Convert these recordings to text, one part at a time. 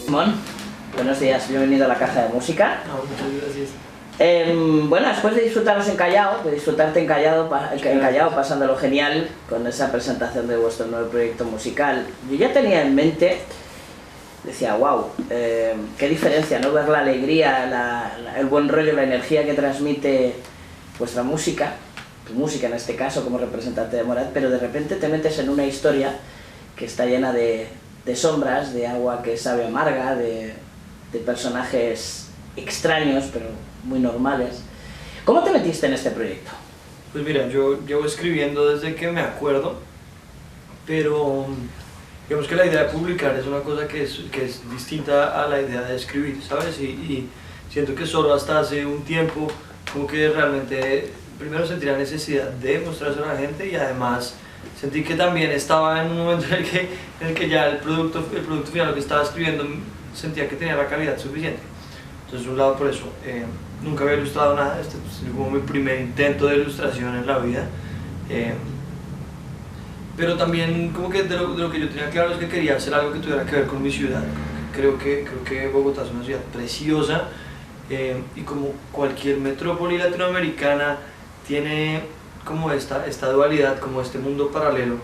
Simón, buenos días, bienvenido a la Caja de Música. No, muchas gracias. Bueno, después de disfrutaros en Callao, de disfrutarte en Callao, pasándolo genial con esa presentación de vuestro nuevo proyecto musical, yo ya tenía en mente, decía, wow, qué diferencia, ¿no? Ver la alegría, el buen rollo, la energía que transmite vuestra música, tu música en este caso como representante de Morat, pero de repente te metes en una historia que está llena de sombras, de agua que sabe amarga, de personajes extraños pero muy normales. ¿Cómo te metiste en este proyecto? Pues mira, yo llevo escribiendo desde que me acuerdo, pero digamos que la idea de publicar es una cosa que es distinta a la idea de escribir, ¿sabes? Y siento que solo hasta hace un tiempo como que realmente primero sentí la necesidad de mostrarse a la gente y además sentí que también estaba en un momento en el que ya el producto final, lo que estaba escribiendo, sentía que tenía la calidad suficiente. Entonces, de un lado por eso, nunca había ilustrado nada, este es como mi primer intento de ilustración en la vida. Pero también como que de lo que yo tenía claro es que quería hacer algo que tuviera que ver con mi ciudad. Creo que Bogotá es una ciudad preciosa y como cualquier metrópoli latinoamericana tiene como esta dualidad, como este mundo paralelo.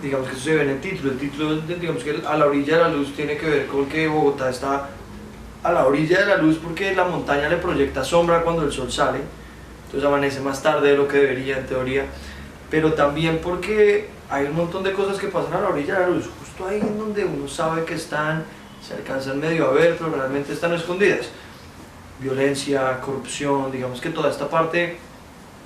Digamos que eso se ve en el título. El título, digamos que a la orilla de la luz tiene que ver con que Bogotá está a la orilla de la luz porque la montaña le proyecta sombra cuando el sol sale, entonces amanece más tarde de lo que debería en teoría, pero también porque hay un montón de cosas que pasan a la orilla de la luz, justo ahí en donde uno sabe que están, se alcanzan medio a ver, pero realmente están escondidas. Violencia, corrupción, digamos que toda esta parte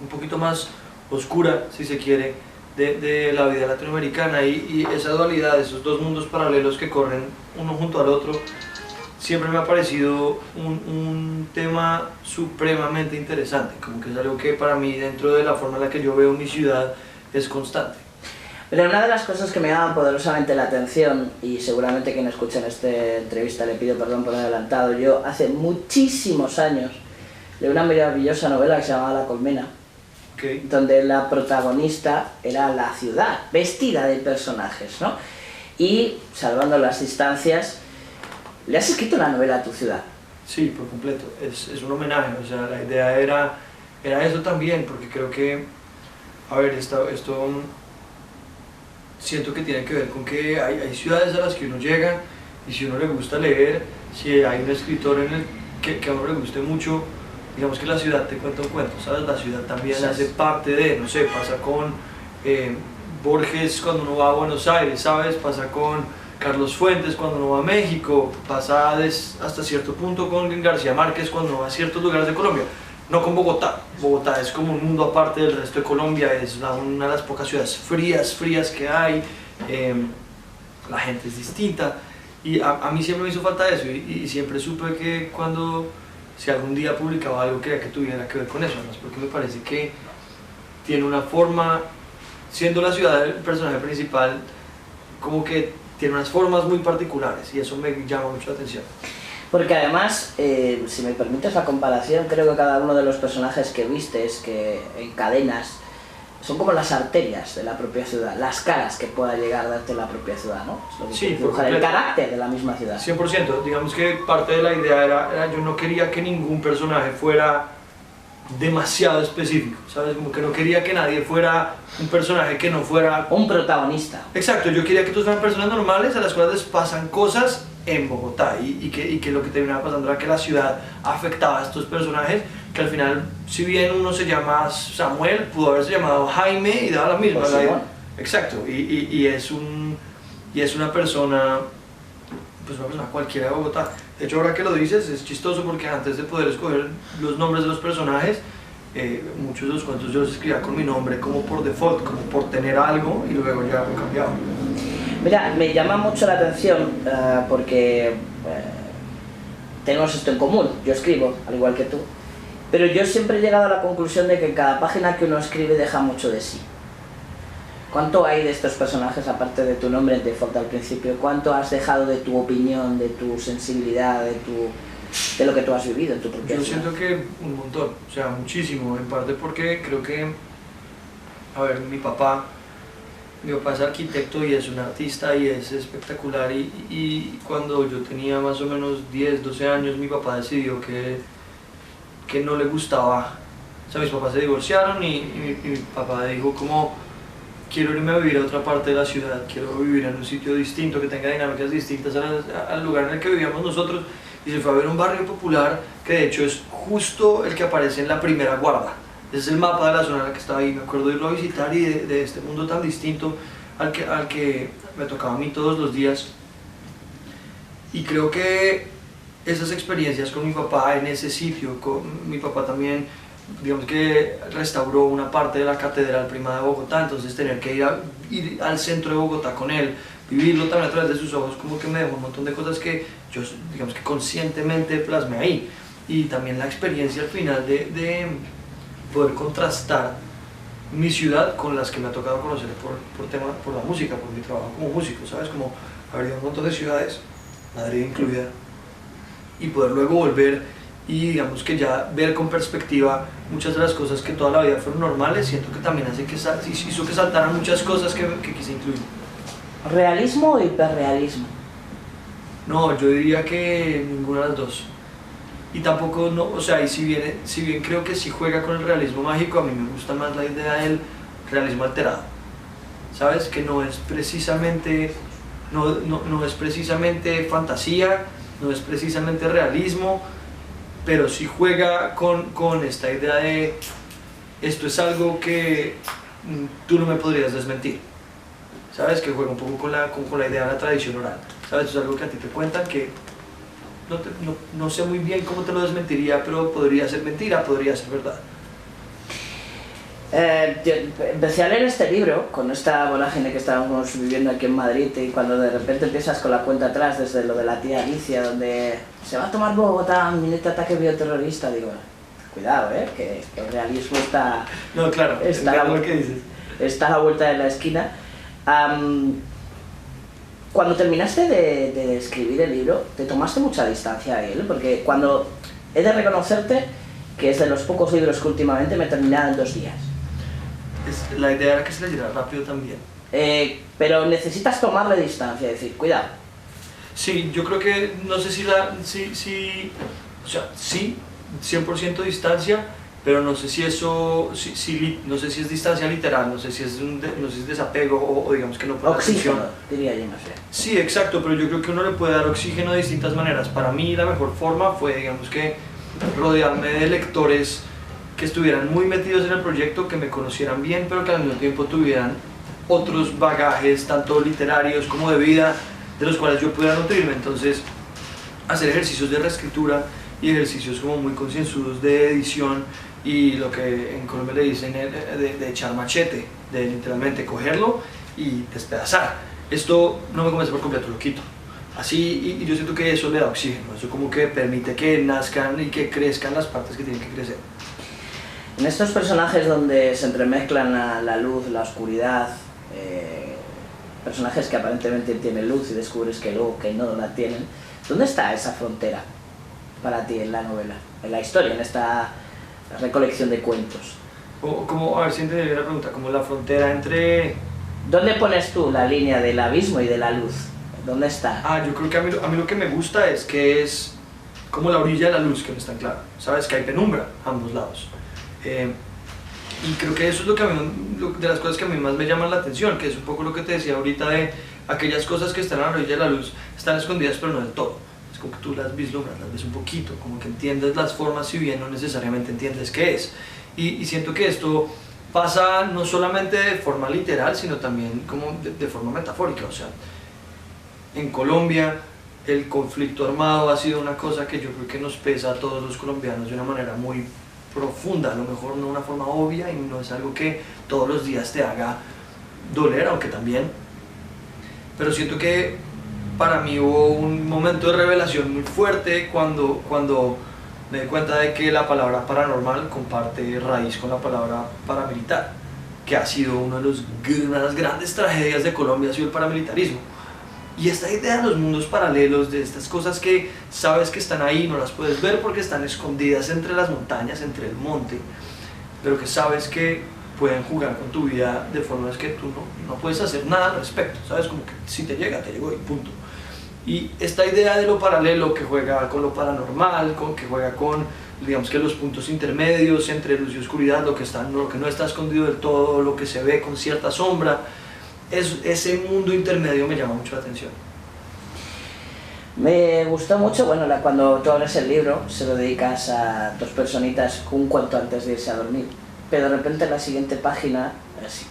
un poquito más oscura, si se quiere, de la vida latinoamericana y esa dualidad, esos dos mundos paralelos que corren uno junto al otro, siempre me ha parecido un tema supremamente interesante, como que es algo que para mí dentro de la forma en la que yo veo mi ciudad es constante. Pero una de las cosas que me llaman poderosamente la atención, y seguramente quien escucha en esta entrevista le pido perdón por adelantado, yo hace muchísimos años leí una maravillosa novela que se llamaba La Colmena, donde la protagonista era la ciudad, vestida de personajes, ¿no? Y, salvando las distancias, ¿le has escrito una novela a tu ciudad? Sí, por completo, es un homenaje, o sea, la idea era eso también, porque creo que, a ver, esto siento que tiene que ver con que hay ciudades a las que uno llega y si a uno le gusta leer, si hay un escritor que a uno le guste mucho, digamos que la ciudad te cuenta un cuento, ¿sabes? La ciudad también hace parte de, no sé, pasa con Borges cuando uno va a Buenos Aires, ¿sabes? Pasa con Carlos Fuentes cuando uno va a México, pasa hasta cierto punto con García Márquez cuando uno va a ciertos lugares de Colombia. No con Bogotá. Bogotá es como un mundo aparte del resto de Colombia, es una de las pocas ciudades frías que hay, la gente es distinta y a mí siempre me hizo falta eso y siempre supe que si algún día publicaba algo quería que tuviera que ver con eso, además porque me parece que tiene una forma, siendo la ciudad el personaje principal, como que tiene unas formas muy particulares y eso me llama mucho la atención. Porque además, si me permites la comparación, creo que cada uno de los personajes que vistes, que encadenas, son como las arterias de la propia ciudad, las caras que pueda llegar a darte la propia ciudad, ¿no? Es lo que Sí, dibujar el carácter de la misma ciudad. 100%, digamos que parte de la idea era yo no quería que ningún personaje fuera demasiado específico, ¿sabes? Como que no quería que nadie fuera un personaje que no fuera un protagonista. Exacto, yo quería que todos fueran personas normales a las cuales les pasan cosas en Bogotá y que lo que terminaba pasando era que la ciudad afectaba a estos personajes que al final, si bien uno se llama Samuel, pudo haberse llamado Jaime y daba la misma. Exacto, y es una persona, pues una persona cualquiera de Bogotá. De hecho, ahora que lo dices, es chistoso porque antes de poder escoger los nombres de los personajes, muchos de los cuentos yo los escribía con mi nombre como por default, como por tener algo y luego ya lo cambiaba. Mira, me llama mucho la atención porque tenemos esto en común, yo escribo, al igual que tú, pero yo siempre he llegado a la conclusión de que cada página que uno escribe deja mucho de sí. ¿Cuánto hay de estos personajes, aparte de tu nombre en default al principio? ¿Cuánto has dejado de tu opinión, de tu sensibilidad, de lo que tú has vivido en tu propia vida? Yo siento que un montón, o sea, muchísimo, en parte porque creo que A ver, mi papá es arquitecto y es un artista y es espectacular y cuando yo tenía más o menos 10, 12 años mi papá decidió que no le gustaba, o sea mis papás se divorciaron y mi papá dijo como quiero irme a vivir a otra parte de la ciudad, quiero vivir en un sitio distinto que tenga dinámicas distintas al lugar en el que vivíamos nosotros y se fue a ver un barrio popular que de hecho es justo el que aparece en la primera guarda. Ese es el mapa de la zona en la que estaba ahí, me acuerdo de irlo a visitar y de este mundo tan distinto al que me tocaba a mí todos los días. Y creo que esas experiencias con mi papá en ese sitio, con mi papá también, digamos que restauró una parte de la Catedral Prima de Bogotá, entonces tener que ir al centro de Bogotá con él, vivirlo también a través de sus ojos, como que me dejó un montón de cosas que yo, digamos que conscientemente plasmé ahí. Y también la experiencia al final de poder contrastar mi ciudad con las que me ha tocado conocer por la música, por mi trabajo como músico, ¿sabes? Como haber ido a un montón de ciudades, Madrid incluida, y poder luego volver y digamos que ya ver con perspectiva muchas de las cosas que toda la vida fueron normales, siento que también hizo que saltaran muchas cosas que quise incluir. ¿Realismo o hiperrealismo? No, yo diría que ninguna de las dos. Y tampoco, no, o sea, y si bien creo que sí juega con el realismo mágico, a mí me gusta más la idea del realismo alterado. ¿Sabes? Que no es precisamente, no es precisamente fantasía, no es precisamente realismo, pero sí juega con esta idea de esto es algo que tú no me podrías desmentir. ¿Sabes? Que juega un poco con la idea de la tradición oral. ¿Sabes? Esto es algo que a ti te cuentan que no sé muy bien cómo te lo desmentiría, pero podría ser mentira, podría ser verdad. Yo empecé a leer este libro con esta vorágine que estábamos viviendo aquí en Madrid y cuando de repente empiezas con la cuenta atrás desde lo de la tía Alicia donde se va a tomar Bogotá, un minete ataque bioterrorista, digo, cuidado, que el realismo está, no, claro, está, lo que dices. Está a la vuelta de la esquina. Cuando terminaste de escribir el libro, te tomaste mucha distancia de él, porque cuando he de reconocerte que es de los pocos libros que últimamente me he terminado en 2 días. La idea era que se leyera rápido también. Pero necesitas tomarle distancia, decir, cuidado. Sí, yo creo que, no sé o sea, sí, 100% distancia, pero no sé si eso, no sé si es distancia literal, no sé si es desapego o digamos que no puede oxígeno, diría yo, no sé. Sí, exacto, pero yo creo que uno le puede dar oxígeno de distintas maneras. Para mí la mejor forma fue, digamos que, rodearme de lectores que estuvieran muy metidos en el proyecto, que me conocieran bien, pero que al mismo tiempo tuvieran otros bagajes, tanto literarios como de vida, de los cuales yo pudiera nutrirme. Entonces, hacer ejercicios de reescritura y ejercicios como muy concienzudos de edición y lo que en Colombia le dicen de echar machete, de literalmente cogerlo y despedazar. Esto no me convence por completo, lo quito. Así, y yo siento que eso le da oxígeno, eso como que permite que nazcan y que crezcan las partes que tienen que crecer. En estos personajes donde se entremezclan la luz, la oscuridad, personajes que aparentemente tienen luz y descubres que luego que no la tienen, ¿dónde está esa frontera para ti en la novela, en la historia, en esta recolección de cuentos? A ver si entendí la pregunta, como la frontera entre... ¿Dónde pones tú la línea del abismo y de la luz? ¿Dónde está? Yo creo que a mí lo que me gusta es que es como la orilla de la luz, que no es tan claro. Sabes que hay penumbra a ambos lados. Y creo que eso es de las cosas que a mí más me llaman la atención, que es un poco lo que te decía ahorita de aquellas cosas que están a la orilla de la luz, están escondidas pero no del todo. Es como que tú las vislumbras, las ves un poquito, como que entiendes las formas si bien no necesariamente entiendes qué es. Y siento que esto pasa no solamente de forma literal, sino también como de forma metafórica. O sea, en Colombia el conflicto armado ha sido una cosa que yo creo que nos pesa a todos los colombianos de una manera muy profunda, a lo mejor no de una forma obvia y no es algo que todos los días te haga doler, aunque también. Pero siento que para mí hubo un momento de revelación muy fuerte cuando me di cuenta de que la palabra paranormal comparte raíz con la palabra paramilitar, que ha sido una de las grandes tragedias de Colombia, ha sido el paramilitarismo. Y esta idea de los mundos paralelos, de estas cosas que sabes que están ahí, no las puedes ver porque están escondidas entre las montañas, entre el monte, pero que sabes que pueden jugar con tu vida de formas que tú no puedes hacer nada al respecto, ¿sabes? Como que si te llega, te llegó y punto. Y esta idea de lo paralelo que juega con lo paranormal, que juega con, digamos que los puntos intermedios entre luz y oscuridad, lo que no está escondido del todo, lo que se ve con cierta sombra, ese mundo intermedio me llama mucho la atención. Me gustó mucho, bueno, cuando tú abres el libro, se lo dedicas a dos personitas un cuanto antes de irse a dormir, pero de repente en la siguiente página,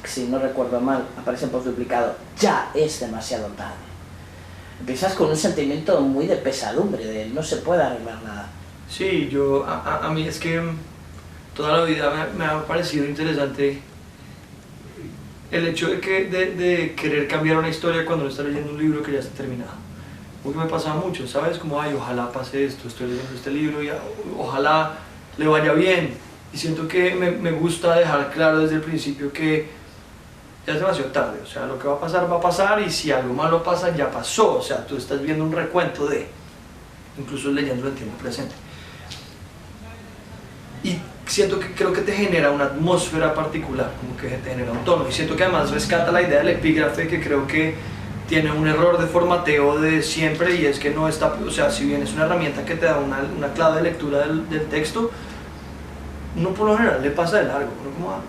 si no recuerdo mal, aparece por duplicado, ya es demasiado tarde. Empiezas con un sentimiento muy de pesadumbre, de no se puede arreglar nada. Sí, a mí es que toda la vida me ha parecido interesante el hecho de querer cambiar una historia cuando uno está leyendo un libro que ya está terminado. Porque me pasa mucho, ¿sabes? Como, ay, ojalá pase esto, estoy leyendo este libro y ojalá le vaya bien. Y siento que me gusta dejar claro desde el principio que ya es demasiado tarde, o sea, lo que va a pasar y si algo malo pasa, ya pasó. O sea, tú estás viendo un recuento incluso leyéndolo en tiempo presente. Y creo que te genera una atmósfera particular, como que te genera un tono. Y siento que además rescata la idea del epígrafe, que creo que tiene un error de formateo de siempre, y es que no está, o sea, si bien es una herramienta que te da una clave de lectura del texto, no por lo general le pasa de largo, uno como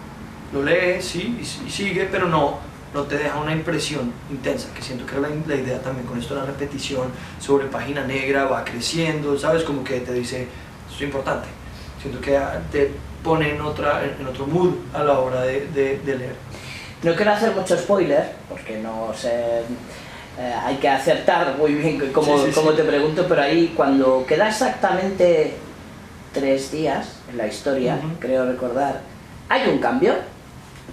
lo lee, sí, y sigue, pero no te deja una impresión intensa, que siento que la idea también con esto de la repetición sobre página negra va creciendo, ¿sabes? Como que te dice, esto es importante, siento que te pone en otro mood a la hora de leer. No quiero hacer mucho spoiler, porque no sé, hay que acertar muy bien como te pregunto, pero ahí cuando queda exactamente 3 días en la historia, creo recordar, hay un cambio.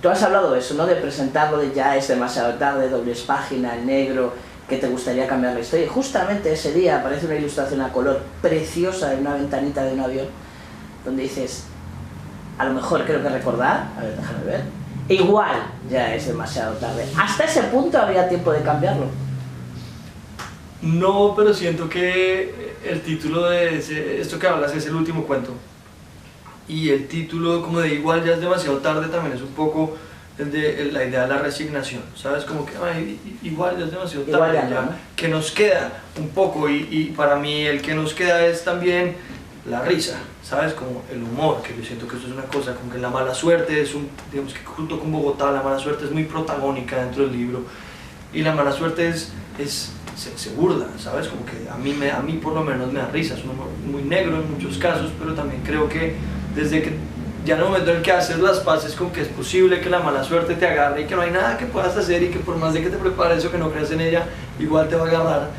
Tú has hablado de eso, ¿no? De presentarlo de ya es demasiado tarde, dobles páginas, en negro, que te gustaría cambiar la historia. Y justamente ese día aparece una ilustración a color preciosa en una ventanita de un avión, donde dices, a lo mejor creo que recordar, a ver, déjame ver, igual ya es demasiado tarde. ¿Hasta ese punto habría tiempo de cambiarlo? No, pero siento que el título de esto que hablas es el último cuento. Y el título como de igual ya es demasiado tarde también es un poco la idea de la resignación, ¿sabes? Como que ay, igual ya es demasiado tarde, ya, ¿no? Que nos queda un poco, y para mí el que nos queda es también la risa, ¿sabes? Como el humor, que yo siento que eso es una cosa, como que la mala suerte digamos que junto con Bogotá, la mala suerte es muy protagónica dentro del libro, y la mala suerte se burla, ¿sabes? Como que a mí por lo menos me da risa, es un humor muy negro en muchos casos, pero también creo que desde que ya en el momento en el que haces las paces con que es posible que la mala suerte te agarre y que no hay nada que puedas hacer y que por más de que te prepares o que no creas en ella, igual te va a agarrar,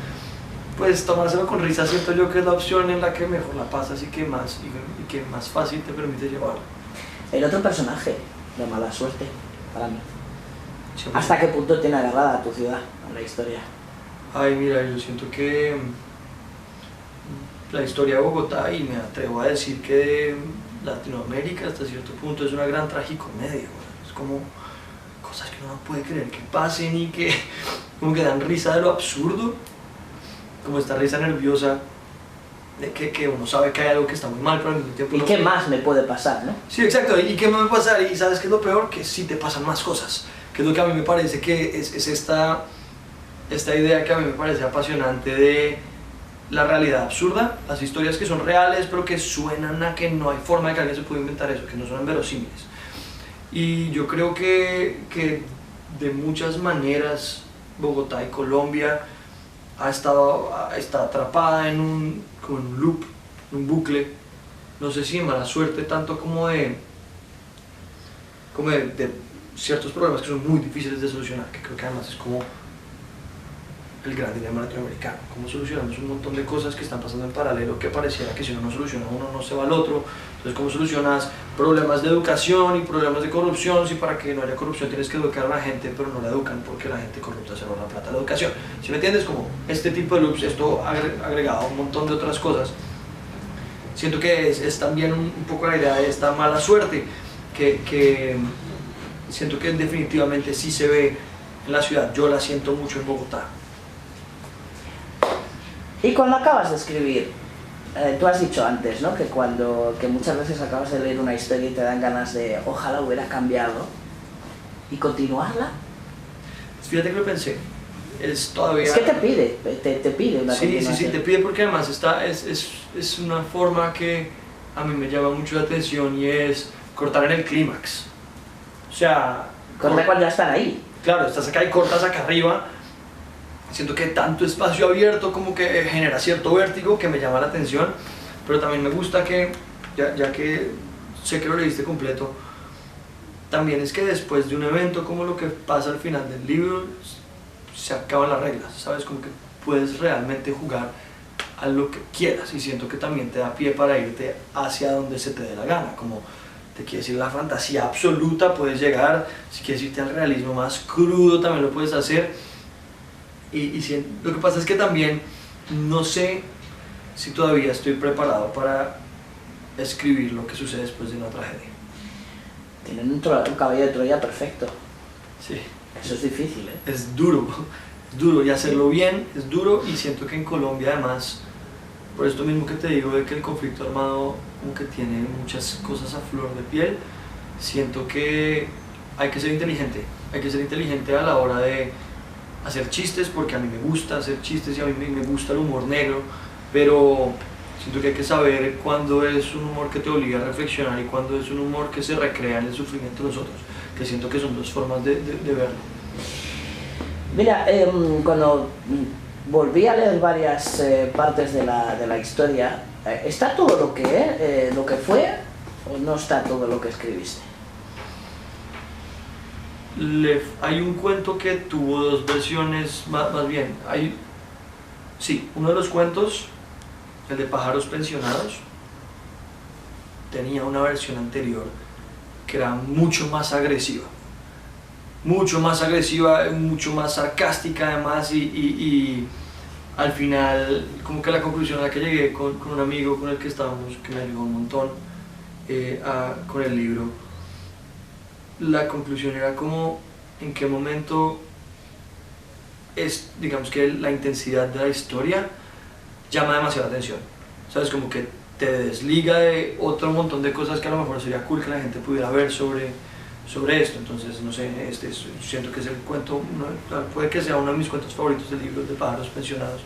pues tomárselo con risa siento yo que es la opción en la que mejor la pasas y que más fácil te permite llevarlo. El otro personaje, la mala suerte, para mí. Sí, ¿Hasta qué punto tiene agarrada a tu ciudad, a la historia? Ay, mira, yo siento que la historia de Bogotá, y me atrevo a decir que de Latinoamérica hasta cierto punto, es una gran tragicomedia, es como cosas que uno no puede creer que pasen y que como que dan risa de lo absurdo, como esta risa nerviosa de que uno sabe que hay algo que está muy mal, pero al mismo tiempo... ¿Y qué más me puede pasar, no? Sí, exacto, ¿y qué me va a pasar? Y ¿sabes qué es lo peor? Que sí te pasan más cosas, que es lo que a mí me parece que es esta idea que a mí me parece apasionante de la realidad absurda, las historias que son reales pero que suenan a que no hay forma de que alguien se pueda inventar eso, que no suenan verosímiles. Y yo creo que de muchas maneras Bogotá y Colombia está atrapada en un loop, un bucle, no sé si de mala suerte tanto como de ciertos problemas que son muy difíciles de solucionar, que creo que además es como el gran dilema latinoamericano, cómo solucionamos un montón de cosas que están pasando en paralelo, que pareciera que si uno no soluciona uno no se va al otro. Entonces, cómo solucionas problemas de educación y problemas de corrupción, si para que no haya corrupción tienes que educar a la gente, pero no la educan porque la gente corrupta se roba la plata de la educación. ¿Sí me entiendes? Como este tipo de loops, esto agregado a un montón de otras cosas, siento que es también un poco la idea de esta mala suerte, que siento que definitivamente sí se ve en la ciudad. Yo la siento mucho en Bogotá. Y cuando acabas de escribir tú has dicho antes, ¿no? Que muchas veces acabas de leer una historia y te dan ganas de ojalá hubiera cambiado y continuarla. Fíjate que lo pensé, es todavía... Es que te pide una continuación. Sí, te pide porque además es una forma que a mí me llama mucho la atención y es cortar en el clímax. O sea... Corta cuando ya están ahí. Claro, estás acá y cortas acá arriba. Siento que tanto espacio abierto como que genera cierto vértigo que me llama la atención, pero también me gusta que, ya que sé que lo leíste completo, también es que después de un evento como lo que pasa al final del libro, se acaban las reglas, ¿sabes? Como que puedes realmente jugar a lo que quieras y siento que también te da pie para irte hacia donde se te dé la gana, como te quieres ir a la fantasía absoluta, puedes llegar, si quieres irte al realismo más crudo también lo puedes hacer. Lo que pasa es que también no sé si todavía estoy preparado para escribir lo que sucede después de una tragedia. Tienen un caballo de Troya perfecto. Sí. Eso es difícil, ¿eh? Es duro y hacerlo bien es duro y siento que en Colombia además, por esto mismo que te digo de que el conflicto armado como que tiene muchas cosas a flor de piel, siento que hay que ser inteligente a la hora de hacer chistes, porque a mí me gusta hacer chistes y a mí me gusta el humor negro, pero siento que hay que saber cuándo es un humor que te obliga a reflexionar y cuándo es un humor que se recrea en el sufrimiento de los otros, que siento que son dos formas de verlo. Mira, cuando volví a leer varias partes de la historia, ¿está todo lo que fue o no está todo lo que escribiste? Hay un cuento que tuvo dos versiones, más bien, sí, uno de los cuentos, el de Pájaros Pensionados, tenía una versión anterior que era mucho más agresiva, mucho más sarcástica además y al final como que la conclusión a la que llegué con un amigo con el que estábamos, que me ayudó un montón con el libro, la conclusión era como en qué momento es, digamos que la intensidad de la historia llama demasiada atención, ¿sabes? Como que te desliga de otro montón de cosas que a lo mejor sería cool que la gente pudiera ver sobre esto. Entonces, no sé, siento que es el cuento, puede que sea uno de mis cuentos favoritos del libro de Pájaros Pensionados.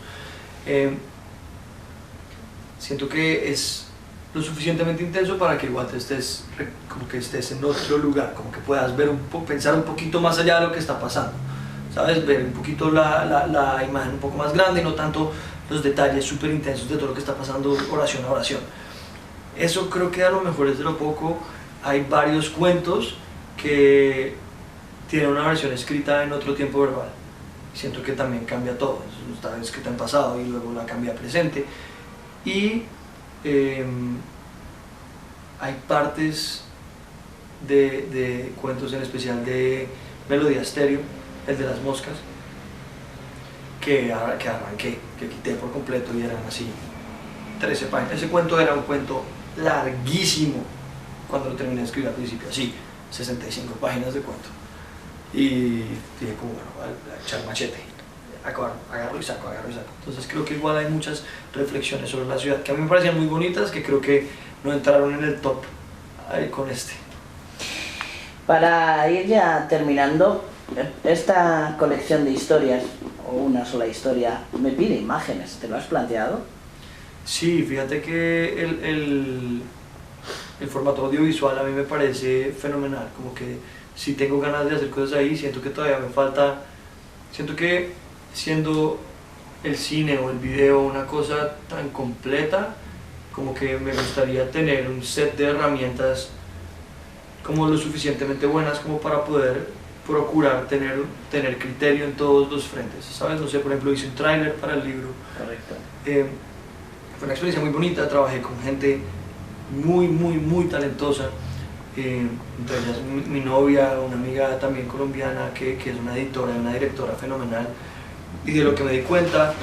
Siento que es lo suficientemente intenso para que igual estés en otro lugar, como que puedas ver pensar un poquito más allá de lo que está pasando, ¿sabes? Ver un poquito la imagen un poco más grande y no tanto los detalles súper intensos de todo lo que está pasando oración a oración. Eso creo que a lo mejor es de lo poco. Hay varios cuentos que tienen una versión escrita en otro tiempo verbal. Siento que también cambia todo, está escrita en pasado y luego la cambia a presente. Y hay partes de cuentos, en especial de Melodía Estéreo, el de las moscas, que arranqué, que quité por completo y eran así 13 páginas. Ese cuento era un cuento larguísimo cuando lo terminé de escribir al principio, así 65 páginas de cuento. Y dije como, bueno, voy a echar machete, agarro y saco. Entonces creo que igual hay muchas reflexiones sobre la ciudad que a mí me parecían muy bonitas, que creo que no entraron en el top con este. Para ir ya terminando, esta colección de historias, o una sola historia, me pide imágenes. ¿Te lo has planteado? Sí, fíjate que el formato audiovisual a mí me parece fenomenal, como que si tengo ganas de hacer cosas ahí, siento que todavía me falta, siento que siendo el cine o el video una cosa tan completa, como que me gustaría tener un set de herramientas como lo suficientemente buenas como para poder procurar tener criterio en todos los frentes, ¿sabes? No sé, por ejemplo, hice un tráiler para el libro. Correcto. Fue una experiencia muy bonita, trabajé con gente muy talentosa, entre ellas mi novia, una amiga también colombiana que es una editora y una directora fenomenal, y de lo que me di cuenta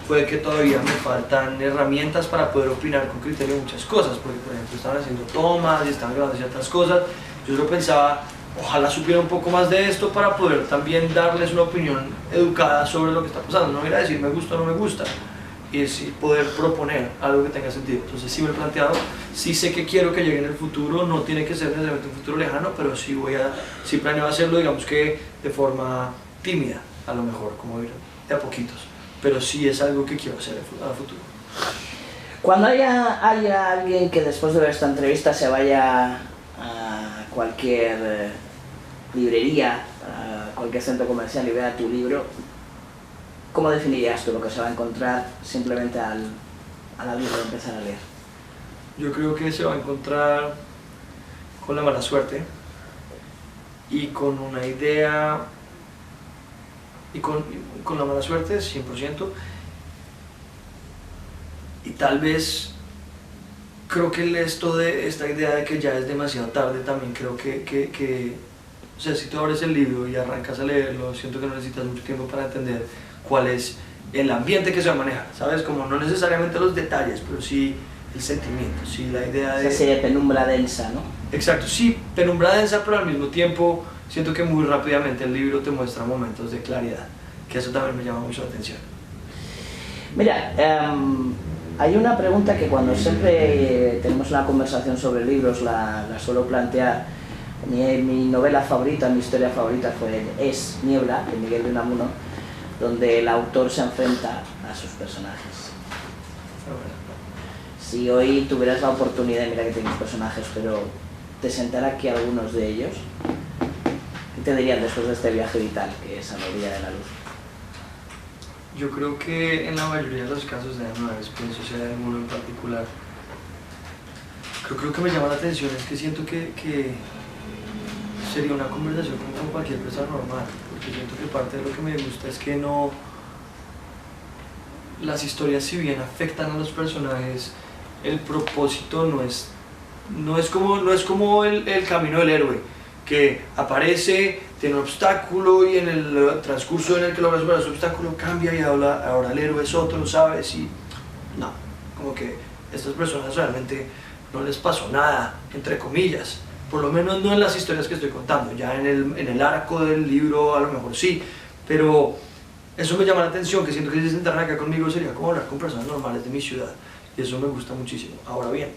fue que todavía me faltan herramientas para poder opinar con criterio de muchas cosas, porque por ejemplo estaban haciendo tomas y estaban grabando ciertas cosas, yo solo pensaba, ojalá supiera un poco más de esto para poder también darles una opinión educada sobre lo que está pasando, no ir a decir me gusta o no me gusta. y sí poder proponer algo que tenga sentido. Entonces sí me he planteado, sí sé que quiero que llegue en el futuro, no tiene que ser necesariamente un futuro lejano, pero sí planeo hacerlo, digamos que de forma tímida, a lo mejor, como ir de a poquitos, pero sí es algo que quiero hacer a futuro. Cuando haya alguien que después de ver esta entrevista se vaya a cualquier librería, a cualquier centro comercial y vea tu libro, ¿cómo definirías tú lo que se va a encontrar simplemente al abrirlo y empezar a leer? Yo creo que se va a encontrar con la mala suerte y con una idea, y con la mala suerte 100%, y tal vez creo que esta idea de que ya es demasiado tarde también creo que o sea, si tú abres el libro y arrancas a leerlo, siento que no necesitas mucho tiempo para entender cuál es el ambiente que se va a manejar, ¿sabes? Como no necesariamente los detalles, pero sí el sentimiento, sí la idea de... Esa serie de penumbra densa, ¿no? Exacto, sí, penumbra densa, pero al mismo tiempo siento que muy rápidamente el libro te muestra momentos de claridad, que eso también me llama mucho la atención. Mira, hay una pregunta que cuando siempre tenemos una conversación sobre libros la suelo plantear. Mi novela favorita, mi historia favorita es Niebla, de Miguel de Unamuno, donde el autor se enfrenta a sus personajes. Si hoy tuvieras la oportunidad, mira que tienes personajes, pero te sentara aquí algunos de ellos, ¿qué te dirían después de este viaje vital que es a la orilla de la luz? Yo creo que en la mayoría de los casos de animales, pienso si hay alguno en particular, creo que me llama la atención es que siento que sería una conversación con cualquier persona normal, porque siento que parte de lo que me gusta es que no... Las historias, si bien afectan a los personajes, el propósito no es como el camino del héroe, que aparece, tiene un obstáculo y en el transcurso en el que logra superar ese obstáculo cambia y ahora el héroe es otro, ¿sabes? Y no, como que a estas personas realmente no les pasó nada, entre comillas, por lo menos no en las historias que estoy contando, ya en el arco del libro a lo mejor sí, pero eso me llama la atención, que siento que si se sentaran acá conmigo sería como hablar con personas normales de mi ciudad, y eso me gusta muchísimo. Ahora bien,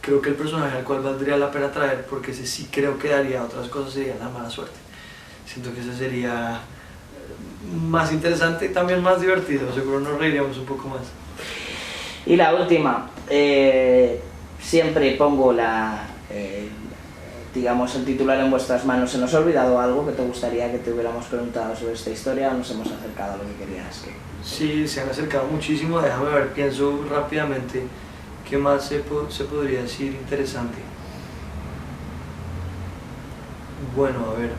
creo que el personaje al cual valdría la pena traer, porque ese sí creo que daría otras cosas, sería la mala suerte. Siento que ese sería más interesante y también más divertido, seguro nos reiríamos un poco más. Y la última, siempre pongo digamos el titular en vuestras manos. ¿Se nos ha olvidado algo que te gustaría que te hubiéramos preguntado sobre esta historia o nos hemos acercado a lo que querías? Sí, se han acercado muchísimo, déjame ver, pienso rápidamente qué más se podría decir interesante. Bueno, a ver,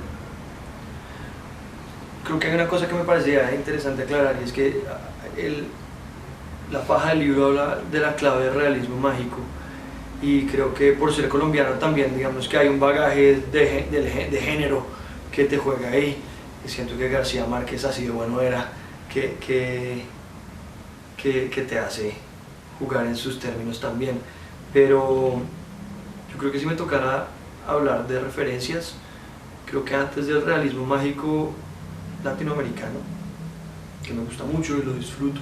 creo que hay una cosa que me parecía interesante aclarar, y es que la faja del libro habla de la clave del realismo mágico, y creo que por ser colombiano también, digamos que hay un bagaje de género que te juega ahí, y siento que García Márquez así de bueno era, que te hace jugar en sus términos también. Pero yo creo que si me tocara hablar de referencias, creo que antes del realismo mágico latinoamericano, que me gusta mucho y lo disfruto,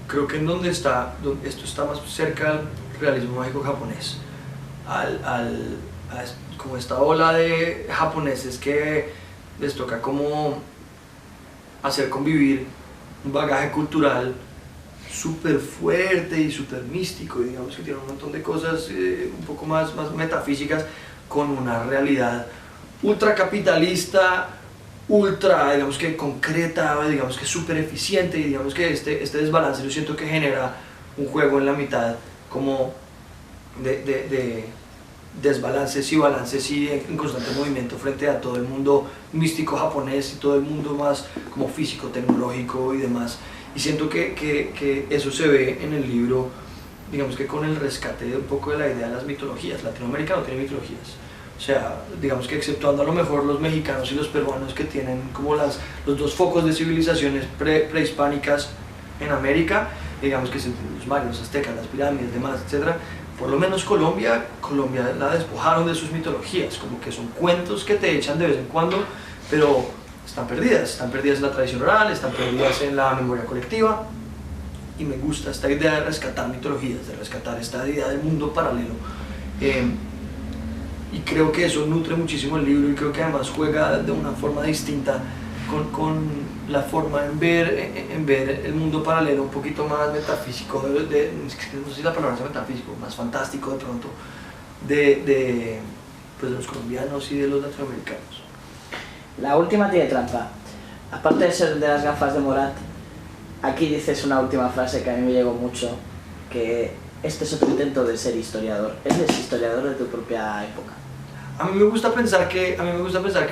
creo que en esto está más cerca al realismo mágico japonés, como esta ola de japoneses que les toca como hacer convivir un bagaje cultural súper fuerte y súper místico, y digamos que tiene un montón de cosas un poco más metafísicas, con una realidad ultracapitalista, digamos que concreta, digamos que súper eficiente, y digamos que este desbalance yo siento que genera un juego en la mitad como de desbalances y balances y en constante movimiento frente a todo el mundo místico japonés y todo el mundo más como físico, tecnológico y demás. Y siento que eso se ve en el libro, digamos que con el rescate de un poco de la idea de las mitologías. Latinoamérica no tiene mitologías. O sea, digamos que exceptuando a lo mejor los mexicanos y los peruanos, que tienen como los dos focos de civilizaciones prehispánicas en América, digamos que los mayas, los aztecas, las pirámides, demás, etc. Por lo menos Colombia la despojaron de sus mitologías, como que son cuentos que te echan de vez en cuando, pero están perdidas en la tradición oral, están perdidas en la memoria colectiva, y me gusta esta idea de rescatar mitologías, de rescatar esta idea del mundo paralelo. Y creo que eso nutre muchísimo el libro, y creo que además juega de una forma distinta con la forma en ver el mundo paralelo un poquito más metafísico, no sé si la palabra es metafísico, más fantástico de pronto, pues de los colombianos y de los latinoamericanos. La última tiene trampa. Aparte de ser de las gafas de Morat, aquí dices una última frase que a mí me llegó mucho, que este es otro intento de ser historiador. Eres historiador de tu propia época. A mí me gusta pensar que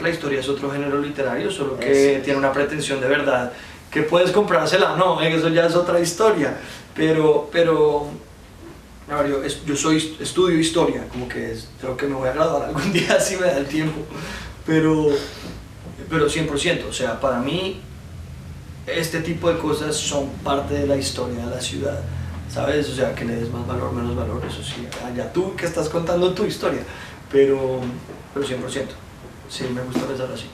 la historia es otro género literario, solo que tiene una pretensión de verdad, que puedes comprársela, no, eso ya es otra historia, pero a ver, yo estudio historia, como que creo que me voy a graduar algún día si me da el tiempo, pero 100%, o sea, para mí este tipo de cosas son parte de la historia de la ciudad, ¿sabes? O sea, que le des más valor, menos valor, eso sí, allá tú que estás contando tu historia, pero 100%, sí, me gusta pensar así.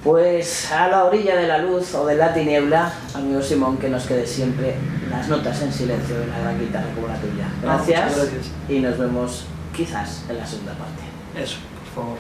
Pues a la orilla de la luz o de la tiniebla, amigo Simón, que nos quede siempre las notas en silencio de una gran guitarra como la tuya. Gracias, gracias. Y nos vemos quizás en la segunda parte. Eso, por favor.